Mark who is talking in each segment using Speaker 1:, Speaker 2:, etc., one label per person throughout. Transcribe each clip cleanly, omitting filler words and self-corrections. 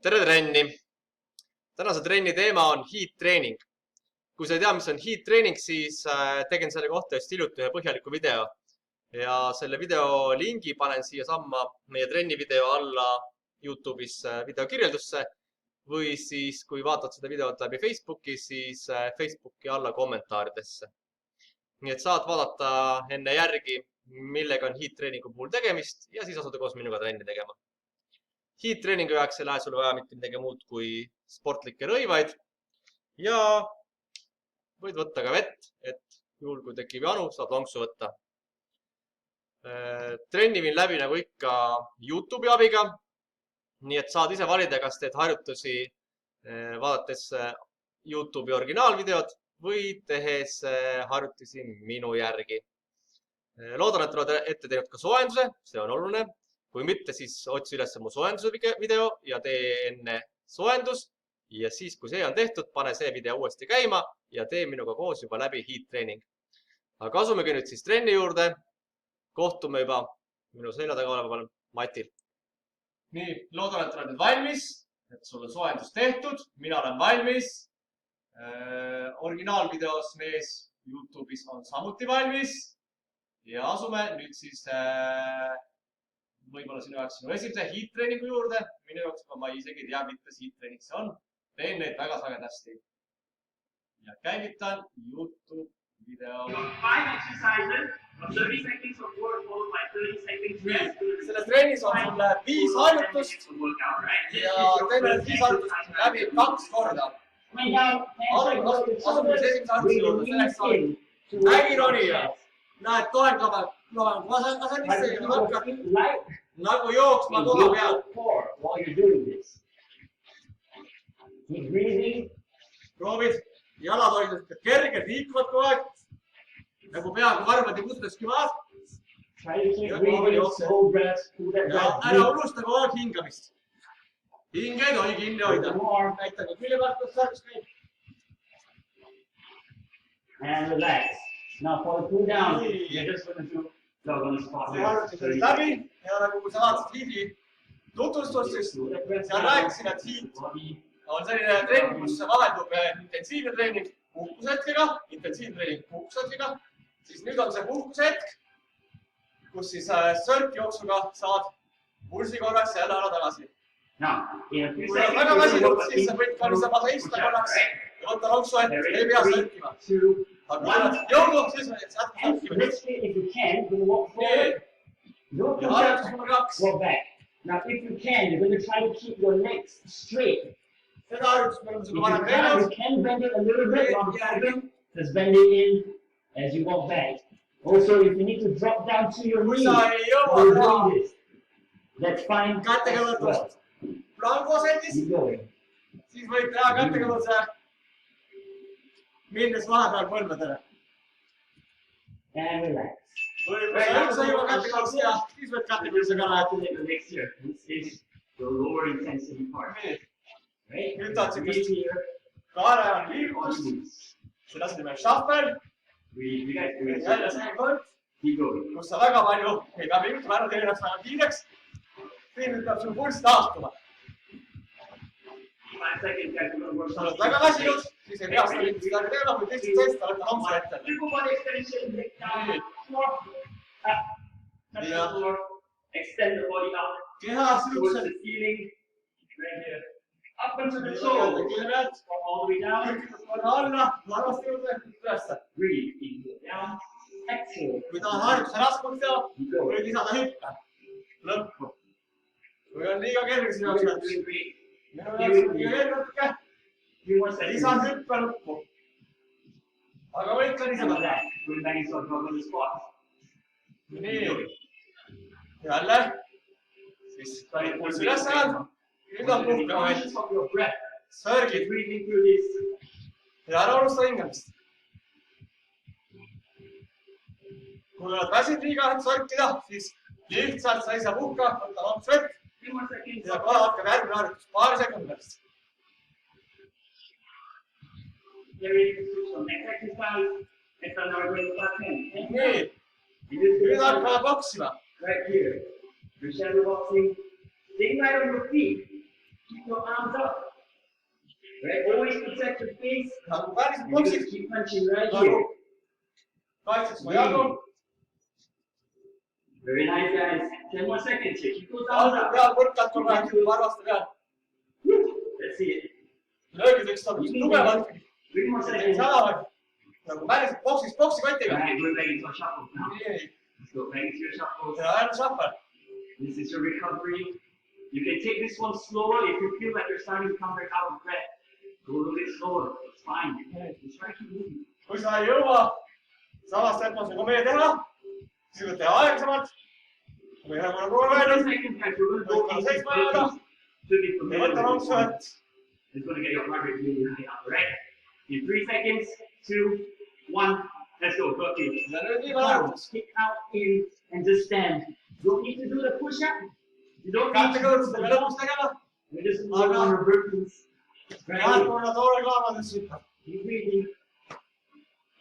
Speaker 1: tere trenni! Tänase trenni teema on heat treening. Kui sa ei tea, mis on heat treening, siis tegin selle kohta just hiljuti ühe põhjaliku video. Ja selle video lingi panen siia samma meie trenni video alla YouTube'is video kirjeldusse. Või siis, kui vaatad seda videot läbi Facebooki, siis Facebooki alla kommentaaridesse. Nii et saad vaadata enne järgi, millega on heat treeningu puhul tegemist ja siis asuda koos minuga trenni tegema. Heat treeningu jaoks ei lähe sulle vaja mitte midagi muud kui sportlikke rõivaid ja võid võtta ka vett, et juhul kui tekib janu, saad lonksu võtta. Trenni viin läbi nagu ikka YouTube'i abiga, nii et saad ise valida, kas teed harjutusi vaadates YouTube'i originaalvideod või tehes harjutusi minu järgi. Loodan, et oled ette teinud ka soojenduse, see on oluline. Kui mitte, siis otsi üles mu soojenduse video ja tee enne soojendus. Ja siis, kui see on tehtud, pane see video uuesti käima ja tee minuga koos juba läbi heat treening. Aga asumegi nüüd siis trenni juurde. Kohtume juba minu selja taga oleval matil. Nii, loodan, et oled nüüd valmis, et sul on soojendus tehtud. Mina olen valmis. Originaalvideos mees YouTube'is on samuti valmis. Ja asume nüüd siis võib-olla sinu jaoks sinu esimese heat treeningu juurde. Minu jaoks ma isegi tea, mitte heat treening see on. Teen neid väga sagedasti. Ja käivitan YouTube video.
Speaker 2: 5 exercises of 30 seconds of work followed by 30 seconds rest.
Speaker 1: Selles treenis on sul 5 harjutust ja teeme need 5 harjutust läbi 2 korda. Asume esimese harjutuse juurde, selleks on ägironija. Näed, toen kabel. Asen isse ja hakkad nagu jooksma koha peal. Proovid, jalad hoidnud kergelt liikuvad kogu aeg. Nagu peaaegu varmad ja kutleski maas. Ja ära unusta kogu aeg hingamist. Hinge ei tohi kinni hoida. Näita ka külje pealt, kus sarks käib.
Speaker 3: And relax. Now for the cool down, you're just going to jog on the spot.
Speaker 1: See harjutus läbi ja nagu kui sa vaatasid Hiidi tutvustust, siis seal rääkisin, et Hiid on selline trenn, kus vaheldub intensiivne treening puhkushetkega, intensiivne treening puhkushetkega. Siis nüüd on see puhkushetk, kus siis sörkjooksuga saad pulsi korraks jälle ära tagasi. Kui on väga väsinud, siis sa võid ka niisama seista korraks ja võtta lonksu ette, ei pea sörkima. Aga kui oled jõudu, siis on jätkima. Ja harjutus number 2.
Speaker 3: Now, if you can, you're going to try to keep your legs straight.
Speaker 1: Seda harjutust me oleme sulle varem
Speaker 3: You
Speaker 1: teinud.
Speaker 3: can bend it a little bit on the just bend it in as you walk back. Also, if you need to drop down to your knees, you're doing this. That's fine.
Speaker 1: Kätega võtust plangu asetis,
Speaker 3: Keep going.
Speaker 1: siis võid teha kätega võtuse minnes vahepeal põlvedele.
Speaker 3: And relax.
Speaker 1: Kui sa üldse juba kätega võtuse teha, siis võid kätega üldse ka läheb.
Speaker 3: Next year, this is the lower intensity part. Right?
Speaker 1: Nüüd tahad
Speaker 3: Breathe
Speaker 1: siukest
Speaker 3: here.
Speaker 1: kaarajal liikust. Selle asemel šahvel.
Speaker 3: Breathe. You guys do it.
Speaker 1: Jälle see kõrg,
Speaker 3: Keep going.
Speaker 1: kus sa väga palju ei pea pingutama, ära teie ennast väga kiireks. Siin nüüd peab sul pulss taastuma.
Speaker 2: 5 seconds, guys. We're going to work
Speaker 1: Sa oled väga väsinud, siis ei pea seda liikust ära tegema, kui teised seista, võtta lonksu ette.
Speaker 2: Triple body extension, neck down, floor, up, touch the floor, extend the body out
Speaker 1: Keha
Speaker 2: towards
Speaker 1: siukse
Speaker 2: the ceiling, right here, up into the toe,
Speaker 1: külje pealt,
Speaker 2: all the way down,
Speaker 1: kürkitud korra alla, varvast juurde, ülesse.
Speaker 3: Breathe. Down. Exhale.
Speaker 1: Kui tahad harjutuse raskust teha,
Speaker 3: Keep going.
Speaker 1: võid lisada hüppe. Lõppu. Kui on liiga kerge sinu jaoks näiteks. Minu jaoks on liiga kerge natuke. Lisan hüppe lõppu. Aga võid ka lisada.
Speaker 3: Going back into a squat.
Speaker 1: Nii. Jälle. Siis panid pulsi üles ajal. Nüüd on puhkemoment. Sörgid.
Speaker 3: Breathing through this.
Speaker 1: Ja ära unusta hingamist. Kui oled väsinud liiga, et sörkida, siis lihtsalt seisa puhka, võtta lonksu vett.
Speaker 2: 3 more seconds.
Speaker 1: Ja kohe hakkab järgmine harjutus paari sekundi pärast.
Speaker 2: Get ready to switch on next exercise. Next time we're going to start 10.
Speaker 1: Nii. Nüüd hakkavad boksima.
Speaker 3: Right here. Your shadow boxing. Stay right on your feet. keep your arms up. Right? Always protect your face.
Speaker 1: nagu päriselt
Speaker 3: And you just
Speaker 1: poksiks .
Speaker 3: keep punching right
Speaker 1: nagu
Speaker 3: here.
Speaker 1: kaitseks ma jagu .
Speaker 3: Very nice, guys. 10 more seconds here. Keep those arms
Speaker 1: jalgu
Speaker 3: up.
Speaker 1: peal põrkad kogu aeg , varvaste peal .
Speaker 3: Let's see it.
Speaker 1: löögideks saab tugevalt .
Speaker 3: 3 more seconds.
Speaker 1: sadavad nagu päriselt poksiks poksikotiga .
Speaker 3: Alright, we're back into our shuffles now.
Speaker 1: nii ,
Speaker 3: Let's go back into your shuffles.
Speaker 1: ja ainult šahvel .
Speaker 3: This is your recovery. You can take this one slower if you feel like you're starting to come back out of breath. Go a little bit slower. It's fine. Just try to keep moving.
Speaker 1: kui sa ei jõua samas tempos nagu meie teha , siis võid teha aeglasemalt . või nagu nagu
Speaker 3: 30 seconds, guys. We're going to go into
Speaker 1: Seis majada.
Speaker 3: should be
Speaker 1: ja
Speaker 3: familiar
Speaker 1: võta
Speaker 3: with
Speaker 1: lonksu ,
Speaker 3: this one.
Speaker 1: et
Speaker 3: It's going to get your heart rate really high up, right? In 3 seconds, 2, 1, let's go. Got you.
Speaker 1: ja nüüd viimane
Speaker 3: Now,
Speaker 1: harjutus .
Speaker 3: kick out in and just stand. You don't need to do the push-up. You don't need
Speaker 1: kätte
Speaker 3: to do
Speaker 1: kõrvust
Speaker 3: the
Speaker 1: peame lõpus tegema .
Speaker 3: We're just moving on our burpees.
Speaker 1: ja
Speaker 3: Right?
Speaker 1: korra toore klaavadesse hüppab .
Speaker 3: Keep breathing.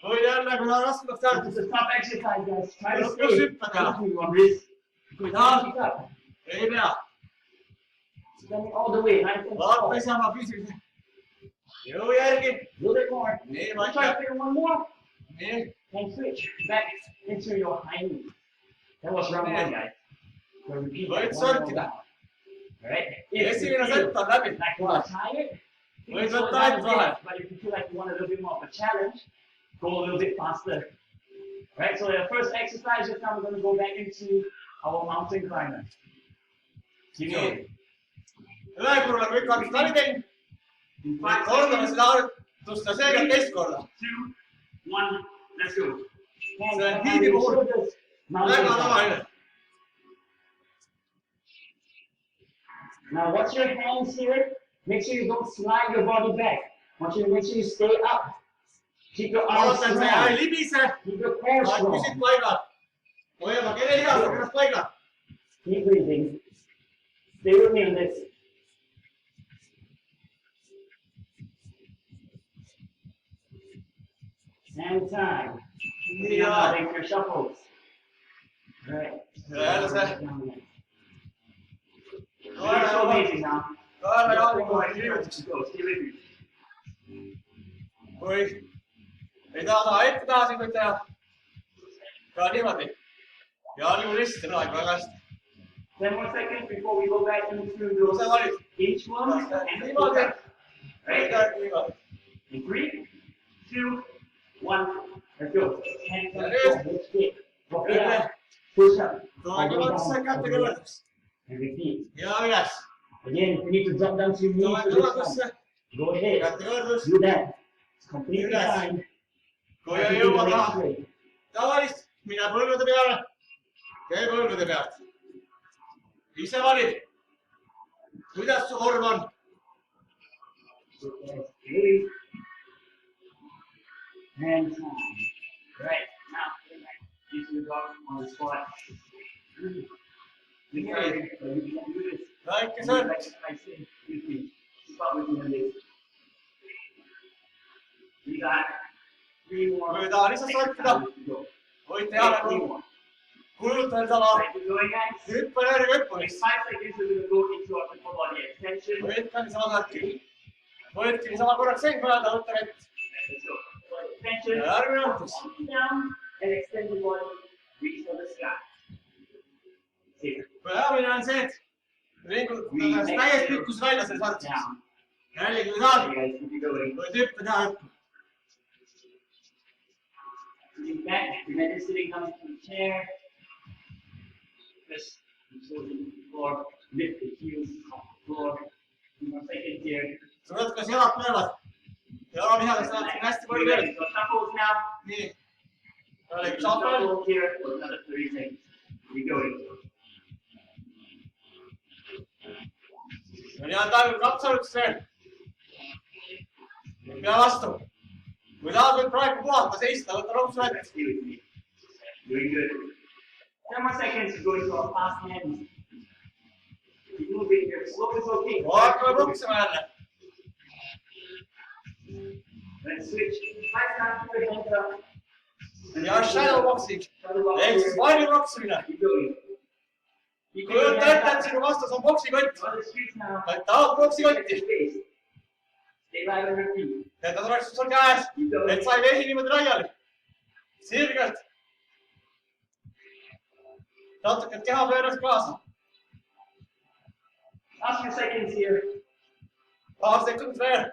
Speaker 1: või jälle , kui ta raskemaks
Speaker 3: This
Speaker 1: teha ,
Speaker 3: is a tough exercise, guys. Try to
Speaker 1: Let's
Speaker 3: stay
Speaker 1: go sit back down.
Speaker 3: on your wrist. Keep
Speaker 1: Down.
Speaker 3: up.
Speaker 1: ei pea .
Speaker 3: Stand all the way, nice and
Speaker 1: vaata
Speaker 3: tall.
Speaker 1: ise oma füüsilise jõu järgi .
Speaker 3: A little bit more.
Speaker 1: nii ,
Speaker 3: Let's try to
Speaker 1: vaikselt .
Speaker 3: figure one more.
Speaker 1: nii ,
Speaker 3: And switch back into your high knee. That was round 1, guys. So repeat that
Speaker 1: Võid
Speaker 3: one more
Speaker 1: sortida.
Speaker 3: round. Alright? If you
Speaker 1: esimene
Speaker 3: feel
Speaker 1: sett on läbi .
Speaker 3: like you are tired, you
Speaker 1: Võid
Speaker 3: can slow
Speaker 1: võtta
Speaker 3: down a
Speaker 1: ainult vahel .
Speaker 3: bit, but if you feel like you want a little bit more of a challenge, go a little bit faster. Right? So the first exercise, just now we're going to go back into our mountain climber. Keep going.
Speaker 1: ühe korra kõik harjutused läbi teinud .
Speaker 3: In 5
Speaker 1: kordame
Speaker 3: seconds,
Speaker 1: seda harjutust ja seekord teist korda .
Speaker 3: 2, 1, let's go.
Speaker 1: See on hiidi puhul
Speaker 3: Mountain
Speaker 1: väga
Speaker 3: climber.
Speaker 1: tavaline .
Speaker 3: Now, watch your hands here. Make sure you don't slide your body back. Want you to make sure you stay up. Keep your arms
Speaker 1: vaatan , see ei
Speaker 3: strong.
Speaker 1: libise ,
Speaker 3: Keep your core
Speaker 1: vaid
Speaker 3: strong.
Speaker 1: püsid paigal . hoiame kelle lihased ennast paigal .
Speaker 3: Keep breathing. Stay with me on this. And time.
Speaker 1: Ja.
Speaker 3: Now, take your shuffles. Right.
Speaker 1: ja jälle see .
Speaker 3: You're so amazing now.
Speaker 1: väga
Speaker 3: Just
Speaker 1: jalgu
Speaker 3: go
Speaker 1: kohe
Speaker 3: ahead and
Speaker 1: liigutuks .
Speaker 3: go. Stay with me.
Speaker 1: kui ei taha ette taha , siis võib teha ka niimoodi . jalgu risti praegu väga hästi .
Speaker 3: 10 more seconds before we go back into
Speaker 1: kui
Speaker 3: those
Speaker 1: sa valid ,
Speaker 3: inchworms and
Speaker 1: niimoodi ,
Speaker 3: right?
Speaker 1: niimoodi .
Speaker 3: In 3, 2, 1, let's go. Hands
Speaker 1: Ja
Speaker 3: up,
Speaker 1: nüüd.
Speaker 3: go. Let's get. Go
Speaker 1: Jälle.
Speaker 3: up. Push up.
Speaker 1: tule kõrvadusse , kätte kõrvaduks
Speaker 3: And repeat.
Speaker 1: ja üles .
Speaker 3: Again, if you need to drop down to your
Speaker 1: tule
Speaker 3: knees for this
Speaker 1: kõrvadusse
Speaker 3: one, go ahead.
Speaker 1: kätte kõrvadus .
Speaker 3: Do that. It's completely
Speaker 1: Yes.
Speaker 3: fine.
Speaker 1: kui
Speaker 3: Try to
Speaker 1: ei
Speaker 3: do
Speaker 1: jõua
Speaker 3: the next
Speaker 1: taha
Speaker 3: way.
Speaker 1: tavalist , mine põlvede peale . käi põlvede pealt . ise valid , kuidas su vorm on .
Speaker 3: Release. And time. Right. Now, get back into the dog on the spot. You can do this.
Speaker 1: väike sõrm .
Speaker 3: Exercise in with me. Keep up with me on this. We got 3 more.
Speaker 1: kui taha lihtsalt sortida ,
Speaker 3: Let's go.
Speaker 1: võid teha
Speaker 3: Okay, 3
Speaker 1: nagu
Speaker 3: more.
Speaker 1: kulutan sama
Speaker 3: Right, we're going, guys.
Speaker 1: hüppe järgi
Speaker 3: In
Speaker 1: hüppamist .
Speaker 3: 5 seconds, we're going to go into our upper body extension.
Speaker 1: võidki niisama sarki . võidki niisama korraks seisma jääda , võtta vett .
Speaker 3: Let's go. Extension.
Speaker 1: ja järgmine harjutus .
Speaker 3: Up, down, and extend the body. Reach for the sky. Here.
Speaker 1: peamine on see , et liigutada täies pikkus välja selles harjutuses .
Speaker 3: Down.
Speaker 1: jällegi , kui saad ,
Speaker 3: Okay, guys, keep it going.
Speaker 1: võid hüppe teha hüppe .
Speaker 3: Sitting back, imagine sitting down into the chair. Just control the floor, lift the heels off the floor. 2 more seconds here.
Speaker 1: sa võtad , kas jalad põlevad . jalalihadest läheb siin hästi palju
Speaker 3: We're
Speaker 1: veel .
Speaker 3: ready for shuffles now.
Speaker 1: nii . jällegi šahvel .
Speaker 3: Shuffles here for another 30 seconds. Keep going.
Speaker 1: on jäänud ainult 2 harjutust veel . pea vastu . kui tahad , võid praegu puhata , seista , võta ronksu vett .
Speaker 3: Stay with me. Doing good. 10 more seconds to go into our fast hands. Keep moving here. Slow is okay.
Speaker 1: hakkame puksima jälle .
Speaker 3: Let's switch. Right hand to your hands up.
Speaker 1: ja shadow boxing
Speaker 3: Shadow box
Speaker 1: ehk siis
Speaker 3: here.
Speaker 1: varju proksimine .
Speaker 3: Keep going.
Speaker 1: kujuta ette, et sinu vastus on poksikott.
Speaker 2: You're on the streets now.
Speaker 1: Et tahad poksikotti.
Speaker 2: Stay right on your feet.
Speaker 1: Et nad oleksid sul käes. Et sa ei vehi niimoodi laiali. Sirgelt. Natuke, et keha pööraks kaasa.
Speaker 2: Last few seconds here.
Speaker 1: Paar sekundit veel.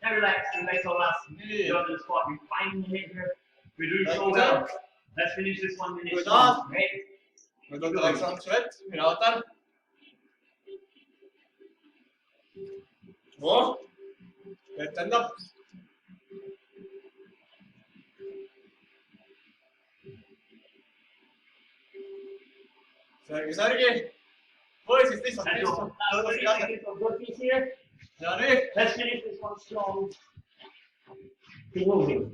Speaker 2: And relax, all last.
Speaker 1: Nii.
Speaker 2: You're on the spot. You're finding the hit here. We're doing so
Speaker 1: Väike
Speaker 2: well.
Speaker 1: tõuk.
Speaker 2: Let's finish this 1 minute
Speaker 1: Kui
Speaker 2: strong,
Speaker 1: tahad.
Speaker 2: right?
Speaker 1: Nüüd võtta väikse anksu vett. Mina võtan. Vett endab. Särgi. Või siis lihtsalt
Speaker 2: Let's
Speaker 1: istu.
Speaker 2: go. Now, 30 seconds of good piece here.
Speaker 1: Ja nüüd.
Speaker 2: Let's finish this one strong. Keep moving.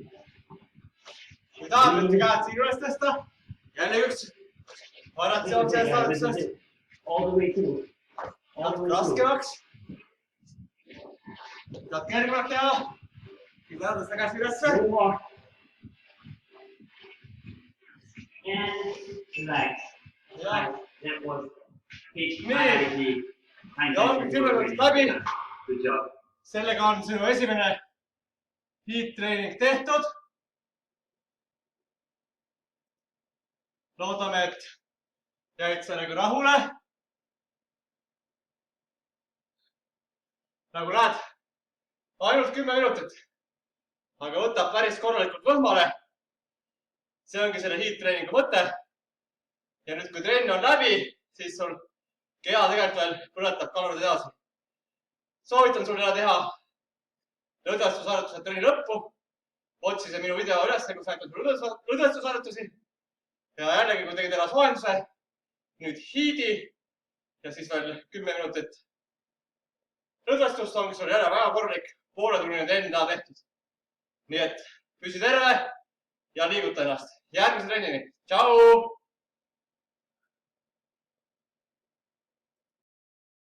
Speaker 1: Kui tahad, võtta käed siin üles tõsta. Jälle üks. Varatsioon sellest algusest.
Speaker 2: All the way through. All the way through.
Speaker 1: Raskemaks. Saad kergemaks teha. Kui tahad, tõsta käsi ülesse.
Speaker 2: One more. And relax.
Speaker 1: Ja.
Speaker 2: That was pitch
Speaker 1: Nii.
Speaker 2: strategy.
Speaker 1: Ja ongi 10 minutit läbi.
Speaker 2: Good job.
Speaker 1: Sellega on sinu esimene heat treening tehtud. Loodame, et jäid sellega rahule. Nagu näed, ainult 10 minutit, aga võtab päris korralikult võhmale. See ongi selle heat treeningu mõte. Ja nüüd, kui trenn on läbi, siis sul keha tegelikult veel põletab kalorid edasi. Soovitan sul seda teha lõdvestusharjutused trenni lõppu. Otsi see minu video üles, kus näitab lõdvestusharjutusi. Ja jällegi, kui tegid ära soojenduse, nüüd hiidi ja siis veel 10 minutit lõdvestust ongi sul jälle väga korralik pooletunnine trenn taha tehtud. Nii et püsi terve ja liiguta ennast. Järgmise trennini. Tšau!